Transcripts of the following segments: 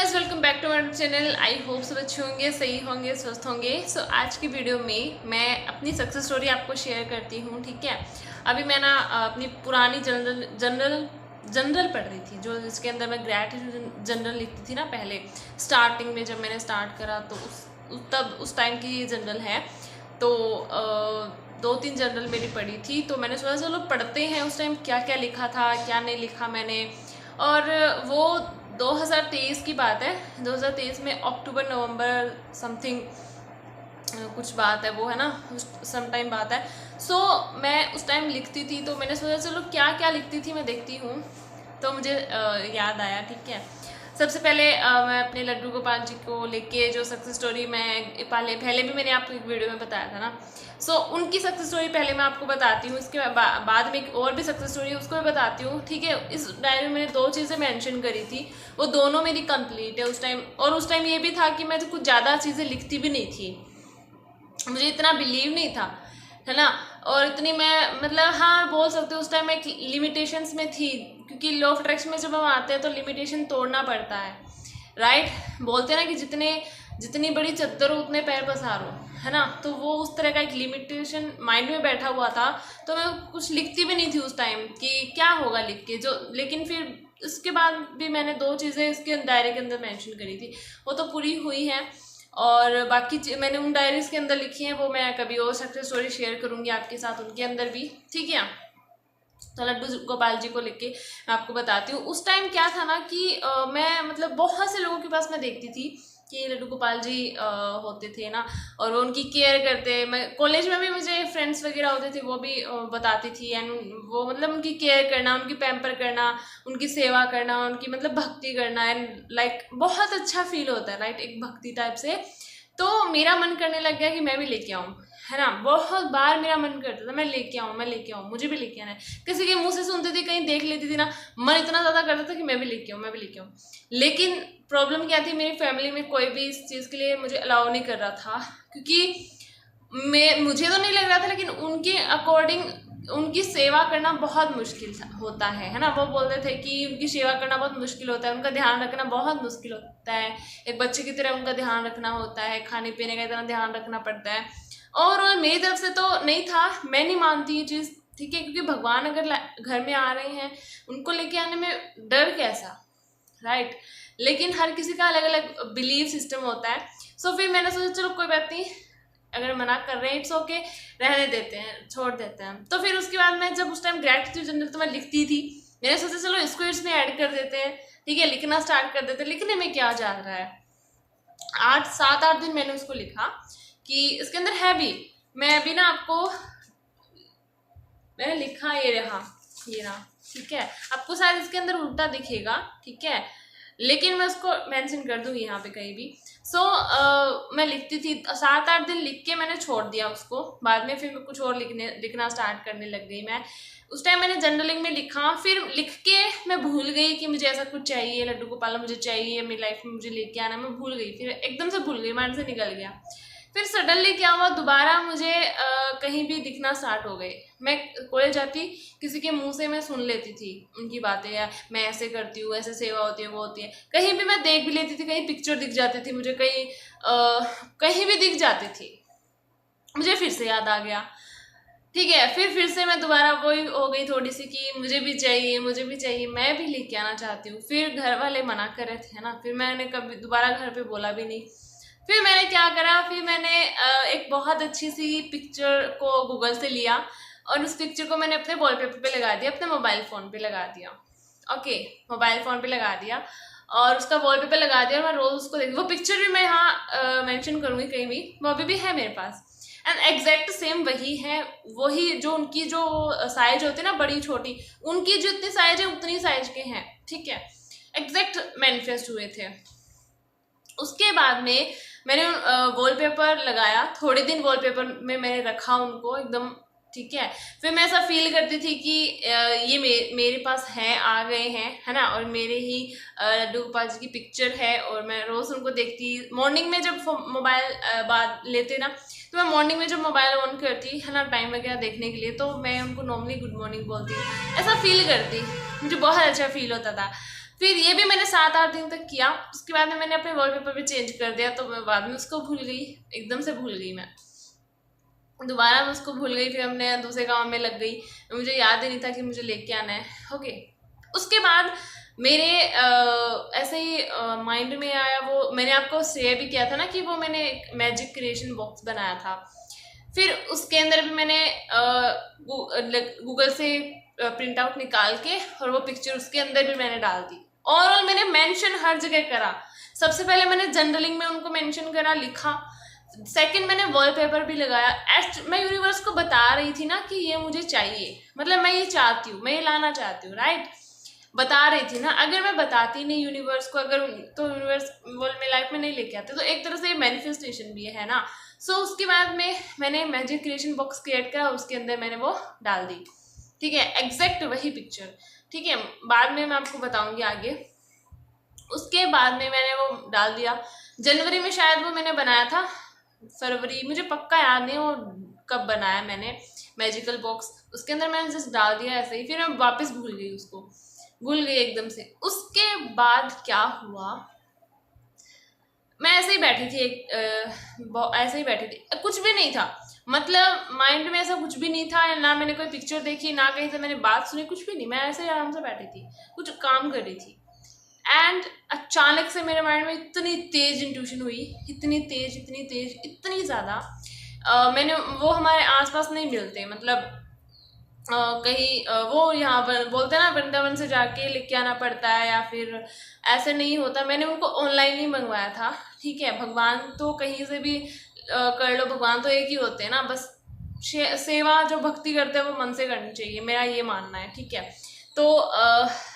Guys, welcome back to my channel. I hope सब अच्छे होंगे, सही होंगे, स्वस्थ होंगे। आज की वीडियो में मैं अपनी सक्सेस स्टोरी आपको शेयर करती हूँ। ठीक है, अभी मैं ना अपनी पुरानी जनरल पढ़ रही थी, जो जिसके अंदर मैं ग्रेटिट्यूड जनरल लिखती थी ना पहले स्टार्टिंग में, जब मैंने स्टार्ट करा तो तब उस टाइम की ये जनरल है। तो 2-3 जनरल मेरी पढ़ी थी, तो मैंने सोचा चलो पढ़ते हैं उस टाइम क्या क्या लिखा था, क्या नहीं लिखा मैंने। और वो 2023 की बात है। 2023 में अक्टूबर नवंबर समथिंग कुछ बात है, वो है ना, सम टाइम बात है। मैं उस टाइम लिखती थी, तो मैंने सोचा चलो क्या क्या लिखती थी मैं देखती हूँ। तो मुझे याद आया। ठीक है, सबसे पहले मैं अपने लड्डू गोपाल जी को लेके जो सक्सेस स्टोरी मैं पहले भी मैंने आपको एक वीडियो में बताया था ना। उनकी सक्सेस स्टोरी पहले मैं आपको बताती हूँ, इसके बाद में एक और भी सक्सेस स्टोरी है, उसको भी बताती हूँ। ठीक है, इस डायरी में मैंने 2 चीज़ें मेंशन करी थी, वो दोनों मेरी कंप्लीट है उस टाइम। और उस टाइम ये भी था कि मैं तो कुछ ज़्यादा चीज़ें लिखती भी नहीं थी, मुझे इतना बिलीव नहीं था, है ना। और इतनी मैं मतलब हाँ बोल सकते हो उस टाइम एक लिमिटेशंस में थी, क्योंकि लॉ ऑफ अट्रैक्शन में जब हम आते हैं तो लिमिटेशन तोड़ना पड़ता है, राइट। बोलते हैं ना कि जितनी बड़ी चद्दर हो उतने पैर पसारो, है ना। तो वो उस तरह का एक लिमिटेशन माइंड में बैठा हुआ था। तो मैं कुछ लिखती भी नहीं थी उस टाइम कि क्या होगा लिख के, जो लेकिन फिर इसके बाद भी मैंने 2 चीज़ें इसके डायरी के अंदर मेंशन करी थी, वो तो पूरी हुई हैं। और बाकी मैंने उन डायरीज के अंदर लिखी हैं, वो मैं कभी और सक्सेस स्टोरी शेयर करूँगी आपके साथ उनके अंदर भी। ठीक है, तो लड्डू गोपाल जी को लेके मैं आपको बताती हूँ। उस टाइम क्या था ना कि मैं मतलब बहुत से लोगों के पास मैं देखती थी कि लड्डू गोपाल जी होते थे ना, और वो उनकी केयर करते। मैं कॉलेज में भी मुझे फ्रेंड्स वगैरह होते थे, वो भी बताती थी। एंड वो मतलब उनकी केयर करना, उनकी पैम्पर करना, उनकी सेवा करना, उनकी मतलब भक्ति करना, एंड लाइक बहुत अच्छा फील होता है, राइट, एक भक्ति टाइप से। तो मेरा मन करने लग गया कि मैं भी लेके आऊँ, है ना। बहुत बार मेरा मन करता था मैं लेके आऊँ, मुझे भी लेके आना है। किसी के मुंह से सुनती थी, कहीं देख लेती थी ना, मन इतना ज़्यादा करता था कि मैं भी लेके आऊँ। लेकिन प्रॉब्लम क्या थी, मेरी फैमिली में कोई भी इस चीज़ के लिए मुझे अलाउ नहीं कर रहा था, क्योंकि मुझे तो नहीं लग रहा था, लेकिन उनके अकॉर्डिंग उनकी सेवा करना बहुत मुश्किल होता है ना। वो बोलते थे कि उनकी सेवा करना बहुत मुश्किल होता है, उनका ध्यान रखना बहुत मुश्किल होता है, एक बच्चे की तरह उनका ध्यान रखना होता है, खाने पीने का इतना ध्यान रखना पड़ता है। और मेरी तरफ से तो नहीं था, मैं नहीं मानती ये चीज़। ठीक है, क्योंकि भगवान अगर घर में आ रहे हैं, उनको लेके आने में डर कैसा, राइट। लेकिन हर किसी का अलग अलग बिलीव सिस्टम होता है। फिर मैंने सोचा चलो कोई बात नहीं, अगर मना कर रहे हैं इट्स ओके, रहने देते हैं, छोड़ देते हैं। तो फिर उसके बाद मैं जब उस टाइम ग्रेटिट्यूड जनरल तो मैं लिखती थी, मैंने सोचा चलो इसको इसमें ऐड कर देते हैं। ठीक है, लिखना स्टार्ट कर देते हैं। लिखने में क्या जा रहा है, 7-8 दिन मैंने उसको लिखा कि इसके अंदर है भी। मैं अभी ना आपको मैंने लिखा ये रहा, ठीक है। आपको शायद इसके अंदर उल्टा दिखेगा, ठीक है, लेकिन मैं उसको मेंशन कर दूंगी यहाँ पे कहीं भी। मैं लिखती थी 7-8 दिन, लिख के मैंने छोड़ दिया उसको। बाद में फिर मैं कुछ और लिखना स्टार्ट करने लग गई। मैं उस टाइम मैंने जर्नलिंग में लिखा, फिर लिख के मैं भूल गई कि मुझे ऐसा कुछ चाहिए, लड्डू गोपाल मुझे चाहिए मेरी लाइफ में, मुझे लेके आना। मैं भूल गई, फिर एकदम से भूल गई, माइंड से निकल गया। फिर सडनली क्या हुआ, दोबारा मुझे कहीं भी दिखना स्टार्ट हो गए। मैं कॉलेज जाती, किसी के मुंह से मैं सुन लेती थी उनकी बातें, या मैं ऐसे करती हूँ, ऐसे सेवा होती है, वो होती है। कहीं भी मैं देख भी लेती थी, कहीं पिक्चर दिख जाती थी मुझे, कहीं भी दिख जाती थी, मुझे फिर से याद आ गया। ठीक है, फिर से मैं दोबारा वही हो गई थोड़ी सी कि मुझे भी चाहिए, मैं भी लेके आना चाहती हूँ। फिर घर वाले मना कर रहे थे ना, फिर मैंने कभी दोबारा घर पे बोला भी नहीं। फिर मैंने क्या करा, फिर मैंने एक बहुत अच्छी सी पिक्चर को गूगल से लिया, और उस पिक्चर को मैंने अपने वॉलपेपर पे लगा दिया, अपने मोबाइल फ़ोन पे लगा दिया। ओके, मोबाइल फ़ोन पे लगा दिया और उसका वॉलपेपर लगा दिया, और मैं रोज़ उसको देखती। वो पिक्चर भी मैं यहाँ मेंशन करूँगी कहीं भी, वो अभी भी है मेरे पास। एंड एग्जैक्ट सेम वही है, वही जो उनकी जो साइज होती है ना, बड़ी छोटी, उनकी जो इतनी साइज है उतनी साइज के हैं। ठीक है, एग्जैक्ट मैनिफेस्ट हुए थे। उसके बाद में मैंने वॉलपेपर लगाया, थोड़े दिन वॉलपेपर में मैंने रखा उनको एकदम। ठीक है, फिर मैं ऐसा फील करती थी कि ये मेरे पास हैं, आ गए हैं, है ना, और मेरे ही लड्डू गोपाल जी की पिक्चर है, और मैं रोज़ उनको देखती। मॉर्निंग में जब मोबाइल बात लेते ना, तो मैं मॉर्निंग में जब मोबाइल ऑन करती, है ना, टाइम वगैरह देखने के लिए, तो मैं उनको नॉर्मली गुड मॉर्निंग बोलती, ऐसा फील करती, मुझे बहुत अच्छा फील होता था। फिर ये भी मैंने 7-8 दिन तक किया। उसके बाद में मैंने अपने वॉलपेपर भी चेंज कर दिया, तो मैं बाद में उसको भूल गई, एकदम से भूल गई मैं, दोबारा मैं उसको भूल गई। फिर हमने दूसरे काम में लग गई, मुझे याद ही नहीं था कि मुझे लेके आना है। ओके, उसके बाद मेरे ऐसे ही माइंड में आया, वो मैंने आपको शेयर भी किया था ना कि वो मैंने एक मैजिक क्रिएशन बॉक्स बनाया था। फिर उसके अंदर भी मैंने गूगल से प्रिंट आउट निकाल के और वो पिक्चर उसके अंदर भी मैंने डाल दी। और मैंने मेंशन हर जगह करा। सबसे पहले मैंने जनरलिंग में उनको मेंशन करा, लिखा। सेकंड मैंने वॉलपेपर भी लगाया। मैं यूनिवर्स को बता रही थी ना कि ये मुझे चाहिए, मतलब मैं ये चाहती हूँ, मैं ये लाना चाहती हूँ, राइट, बता रही थी ना। अगर मैं बताती नहीं यूनिवर्स को, अगर तो यूनिवर्स वो मेरी लाइफ में नहीं लेके आते, तो एक तरह से मैनिफेस्टेशन भी है ना। सो उसके बाद में मैंने मैजिक क्रिएशन बॉक्स क्रिएट करा, उसके अंदर मैंने वो डाल दी, ठीक है, एग्जैक्ट वही पिक्चर, ठीक है। बाद में मैं आपको बताऊंगी आगे। उसके बाद में मैंने वो डाल दिया। जनवरी में शायद वो मैंने बनाया था, फरवरी, मुझे पक्का याद नहीं वो कब बनाया मैंने मैजिकल बॉक्स। उसके अंदर मैंने जस्ट डाल दिया ऐसे ही, फिर मैं वापस भूल गई उसको, भूल गई एकदम से। उसके बाद क्या हुआ, मैं ऐसे ही बैठी थी, ऐसे ही बैठी थी, कुछ भी नहीं था, मतलब माइंड में ऐसा कुछ भी नहीं था, ना मैंने कोई पिक्चर देखी, ना कहीं से मैंने बात सुनी, कुछ भी नहीं। मैं ऐसे ही आराम से बैठी थी, कुछ काम कर रही थी। एंड अचानक से मेरे माइंड में इतनी तेज इंट्यूशन हुई, इतनी तेज, इतनी तेज, इतनी ज़्यादा। मैंने वो हमारे आसपास नहीं मिलते, मतलब कहीं वो यहाँ पर बोलते हैं ना, वृंदावन से जाके लेके आना पड़ता है, या फिर ऐसे नहीं होता। मैंने उनको ऑनलाइन ही मंगवाया था, ठीक है। भगवान तो कहीं से भी कर लो, भगवान तो एक ही होते हैं ना, बस सेवा जो भक्ति करते हैं वो मन से करनी चाहिए, मेरा ये मानना है, ठीक है। तो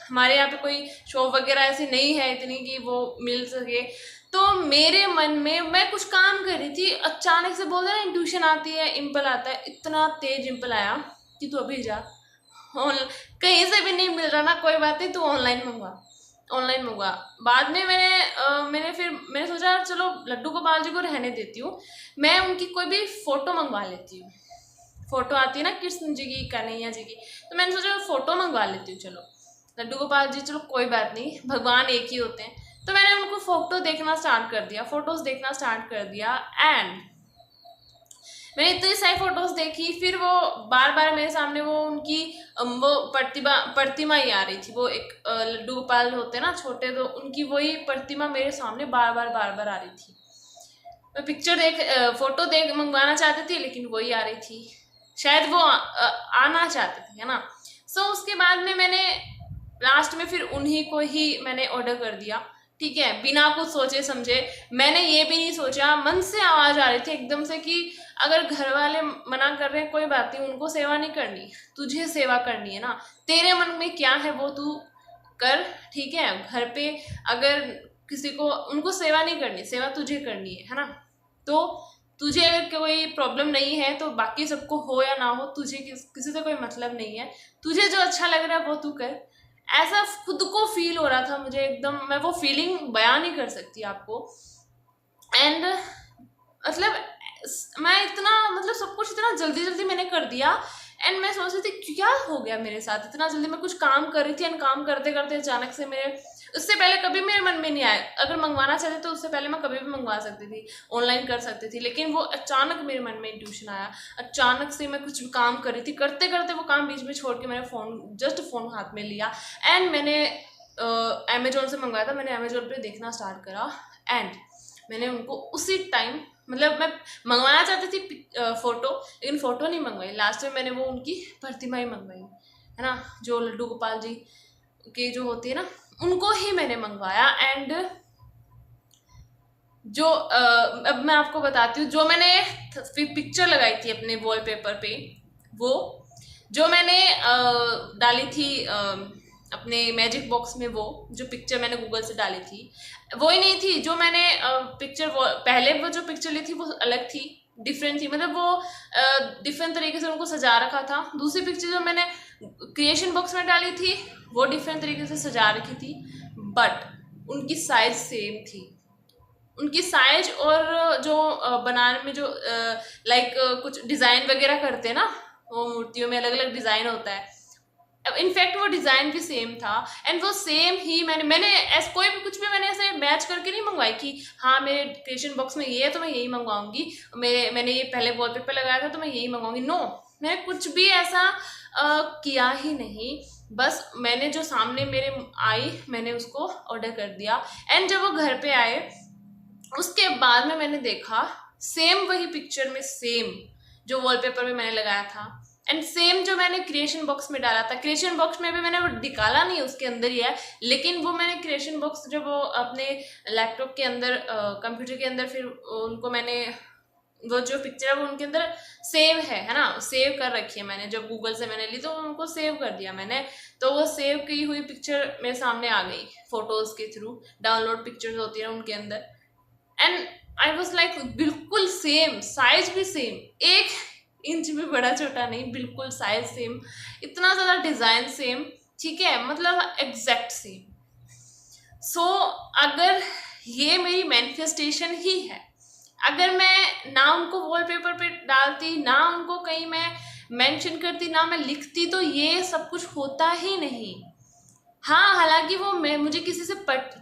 हमारे यहाँ पे कोई शॉप वगैरह ऐसी नहीं है इतनी कि वो मिल सके। तो मेरे मन में मैं कुछ काम कर रही थी, अचानक से बोलते ना इंट्यूशन आती है, इम्पल आता है, इतना तेज इम्पल आया कि तू अभी जा, कहीं से भी नहीं मिल रहा ना, कोई बात नहीं, तू ऑनलाइन मंगवा, ऑनलाइन मंगवा। बाद में मैंने सोचा चलो लड्डू गोपाल जी को रहने देती हूँ, मैं उनकी कोई भी फोटो मंगवा लेती हूँ। फोटो आती है ना कृष्ण जी की, कन्हैया जी की, तो मैंने सोचा फोटो मंगवा लेती हूँ। चलो लड्डू गोपाल जी, चलो कोई बात नहीं, भगवान एक ही होते हैं। तो मैंने उनको फोटो देखना स्टार्ट कर दिया, फोटोज देखना स्टार्ट कर दिया। एंड मैंने इतनी सारी फोटोज देखी, फिर वो बार बार मेरे सामने वो उनकी वो प्रतिमा ही आ रही थी। वो एक लड्डू गोपाल होते ना छोटे, तो उनकी वही प्रतिमा मेरे सामने बार बार आ रही थी। मैं पिक्चर फोटो देख मंगवाना चाहती थी, लेकिन वही आ रही थी, शायद वो आना चाहते थे, है ना। सो उसके बाद में मैंने लास्ट में फिर उन्हीं को ही मैंने ऑर्डर कर दिया, ठीक है, बिना कुछ सोचे समझे। मैंने ये भी नहीं सोचा, मन से आवाज़ आ रही थी एकदम से कि अगर घर वाले मना कर रहे हैं कोई बात नहीं, उनको सेवा नहीं करनी, तुझे सेवा करनी है ना, तेरे मन में क्या है वो तू कर, ठीक है। घर पे अगर किसी को उनको सेवा नहीं करनी, सेवा तुझे करनी है ना। तो तुझे अगर कोई प्रॉब्लम नहीं है तो बाकी सबको हो या ना हो, तुझे किसी से कोई मतलब नहीं है, तुझे जो अच्छा लग रहा है वो तू कर। ऐसा खुद को फील हो रहा था मुझे एकदम, मैं वो फीलिंग बयान नहीं कर सकती आपको। एंड मतलब मैं इतना, मतलब सब कुछ इतना जल्दी जल्दी मैंने कर दिया। एंड मैं सोच रही थी क्या हो गया मेरे साथ, इतना जल्दी मैं कुछ काम कर रही थी, एंड काम करते करते अचानक से उससे पहले कभी मेरे मन में नहीं आया, अगर मंगवाना चाहते तो उससे पहले मैं कभी भी मंगवा सकती थी, ऑनलाइन कर सकती थी, लेकिन वो अचानक मेरे मन में इंट्यूशन आया। अचानक से मैं कुछ काम कर रही थी, करते करते वो काम बीच में छोड़ के मैंने जस्ट फ़ोन हाथ में लिया, एंड मैंने अमेजोन से मंगवाया था। मैंने अमेजोन पे देखना स्टार्ट करा, एंड मैंने उनको उसी टाइम, मतलब मैं मंगवाना चाहती थी फ़ोटो, लेकिन फ़ोटो नहीं मंगवाई, लास्ट में मैंने वो उनकी प्रतिमा ही मंगवाई, है ना, जो लड्डू गोपाल जी के जो होती है ना, उनको ही मैंने मंगवाया। एंड जो अब मैं आपको बताती हूँ, जो मैंने पिक्चर लगाई थी अपने वॉलपेपर पे, वो जो मैंने डाली थी अपने मैजिक बॉक्स में, वो जो पिक्चर मैंने गूगल से डाली थी वो ही नहीं थी जो मैंने पिक्चर पहले वो जो पिक्चर ली थी वो अलग थी, डिफरेंट थी, मतलब वो डिफरेंट तरीके से उनको सजा रखा था। दूसरी पिक्चर जो मैंने क्रिएशन बॉक्स में डाली थी वो डिफरेंट तरीके से सजा रखी थी, बट उनकी साइज सेम थी। उनकी साइज और जो बनाने में जो लाइक कुछ डिज़ाइन वगैरह करते हैं ना, वो मूर्तियों में अलग अलग डिज़ाइन होता है, इनफैक्ट वो डिज़ाइन भी सेम था एंड वो सेम ही मैंने ऐसा कोई भी कुछ भी मैंने ऐसे मैच करके नहीं मंगवाई कि हाँ मेरे क्रिएशन बॉक्स में ये है तो मैं यही मंगवाऊंगी, मैंने ये पहले वॉलपेपर लगाया था तो मैं यही मंगवाऊंगी। नो, मैंने कुछ भी ऐसा किया ही नहीं। बस मैंने जो सामने मेरे आई मैंने उसको ऑर्डर कर दिया एंड जब वो घर पे आए उसके बाद में मैंने देखा सेम वही पिक्चर में सेम जो वॉलपेपर में मैंने लगाया था एंड सेम जो मैंने क्रिएशन बॉक्स में डाला था। क्रिएशन बॉक्स में भी मैंने वो निकाला नहीं, उसके अंदर ही है, लेकिन वो मैंने क्रिएशन बॉक्स जब वो अपने लैपटॉप के अंदर कंप्यूटर के अंदर फिर उनको मैंने वो जो पिक्चर है वो उनके अंदर सेव है ना, सेव कर रखी है मैंने। जब गूगल से मैंने ली तो उनको सेव कर दिया मैंने, तो वो सेव की हुई पिक्चर मेरे सामने आ गई फोटोज के थ्रू। डाउनलोड पिक्चर्स होती है उनके अंदर एंड आई वॉज लाइक बिल्कुल सेम, साइज भी सेम, 1 इंच भी बड़ा छोटा नहीं, बिल्कुल साइज सेम, इतना ज़्यादा डिज़ाइन सेम, ठीक है, मतलब एग्जैक्ट सेम। सो अगर ये मेरी मैनिफेस्टेशन ही है, अगर मैं ना उनको वॉलपेपर पे डालती, ना उनको कहीं मैं मेंशन करती, ना मैं लिखती, तो ये सब कुछ होता ही नहीं। हाँ, हालांकि वो मुझे किसी से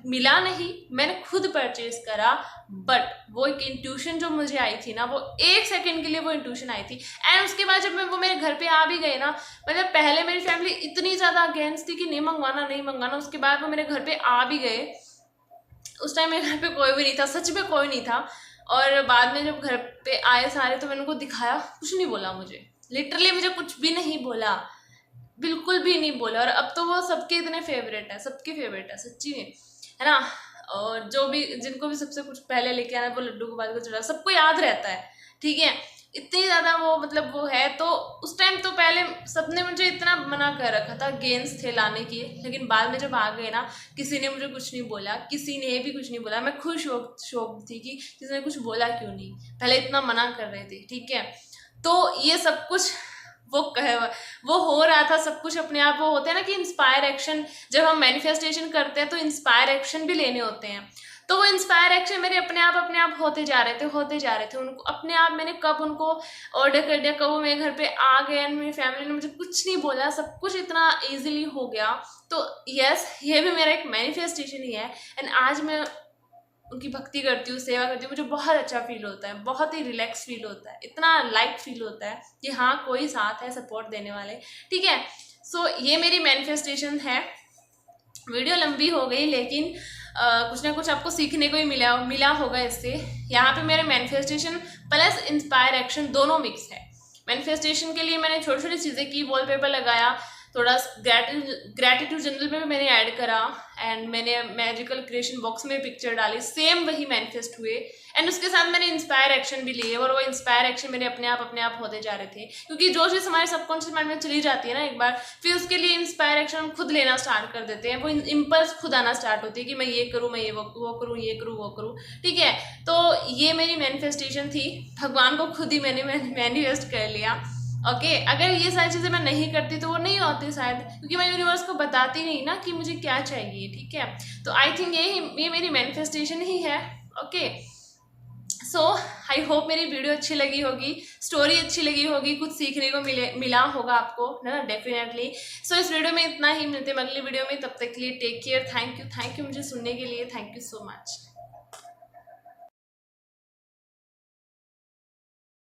मिला नहीं, मैंने खुद परचेज करा, बट वो एक इंट्यूशन जो मुझे आई थी ना, वो 1 सेकंड के लिए वो इंट्यूशन आई थी एंड उसके बाद जब वो मेरे घर पे आ भी गए ना, मतलब पहले मेरी फैमिली इतनी ज़्यादा अगेंस्ट थी कि नहीं मंगवाना नहीं मंगवाना, उसके बाद वो मेरे घर पे आ भी गए। उस टाइम मेरे घर पे कोई भी नहीं था, सच में कोई नहीं था, और बाद में जब घर पे आए सारे तो मैंने उनको दिखाया, कुछ नहीं बोला मुझे, लिटरली मुझे कुछ भी नहीं बोला, बिल्कुल भी नहीं बोला। और अब तो वो सबके इतने फेवरेट है, सबकी फेवरेट है सच्ची में, है ना। और जो भी जिनको भी सबसे कुछ पहले लेके आना, वो लड्डू को बाद को चढ़ा, सबको याद रहता है, ठीक है, इतनी ज़्यादा वो मतलब वो है। तो उस टाइम तो पहले सबने मुझे इतना मना कर रखा था, गेंस थे लाने की, लेकिन बाद में जब आ गए ना, किसी ने मुझे कुछ नहीं बोला, किसी ने भी कुछ नहीं बोला। मैं खुद शौक थी कि किसी ने कुछ बोला क्यों नहीं, पहले इतना मना कर रहे थे, ठीक है। तो ये सब कुछ वो हो रहा था, सब कुछ अपने आप। वो होते हैं ना कि इंस्पायर एक्शन, जब हम मैनिफेस्टेशन करते हैं तो इंस्पायर एक्शन भी लेने होते हैं। तो वो इंस्पायर एक्शन मेरे अपने आप होते जा रहे थे उनको अपने आप। मैंने कब उनको ऑर्डर कर दिया, कब वो मेरे घर पे आ गए एंड मेरी फैमिली ने मुझे कुछ नहीं बोला, सब कुछ इतना ईजिली हो गया। तो यस, ये भी मेरा एक मैनिफेस्टेशन ही है एंड आज मैं उनकी भक्ति करती हूँ, सेवा करती हूँ, मुझे बहुत अच्छा फील होता है, बहुत ही रिलैक्स फील होता है, इतना लाइट फील होता है कि हाँ कोई साथ है सपोर्ट देने वाले, ठीक है। सो ये मेरी मैनिफेस्टेशन है। वीडियो लंबी हो गई, लेकिन कुछ ना कुछ आपको सीखने को ही मिला होगा इससे। यहाँ पे मेरे मैनिफेस्टेशन प्लस इंस्पायर एक्शन दोनों मिक्स है। मैनिफेस्टेशन के लिए मैंने छोटी छोटी चीज़ें की, वॉलपेपर लगाया, थोड़ा ग्रैटिट्यूड जनरल में भी मैंने ऐड करा एंड मैंने मैजिकल क्रिएशन बॉक्स में पिक्चर डाली, सेम वही मैनिफेस्ट हुए एंड उसके साथ मैंने इंस्पायर एक्शन भी लिए। और वो इंस्पायर एक्शन मेरे अपने आप होते जा रहे थे, क्योंकि जो चीज़ हमारे सबकॉन्शियस माइंड में चली जाती है ना एक बार, फिर उसके लिए इंस्पायर एक्शन हम खुद लेना स्टार्ट कर देते हैं। वो इम्पल्स खुद आना स्टार्ट होती है कि मैं ये करूँ, मैं ये वो करूँ, ये करूँ, वो करूँ, ठीक है। तो ये मेरी मैनिफेस्टेशन थी, भगवान को खुद ही मैंने मैनिफेस्ट कर लिया। ओके अगर ये सारी चीज़ें मैं नहीं करती तो वो नहीं होती शायद, क्योंकि मैं यूनिवर्स को बताती नहीं ना कि मुझे क्या चाहिए, ठीक है। तो आई थिंक ये मेरी मैनिफेस्टेशन ही है। ओके सो आई होप मेरी वीडियो अच्छी लगी होगी, स्टोरी अच्छी लगी होगी, कुछ सीखने को मिला होगा आपको, है ना, डेफिनेटली। सो इस वीडियो में इतना ही, मिलते हैं अगली वीडियो में, तब तक के लिए टेक केयर, थैंक यू मुझे सुनने के लिए, थैंक यू सो मच।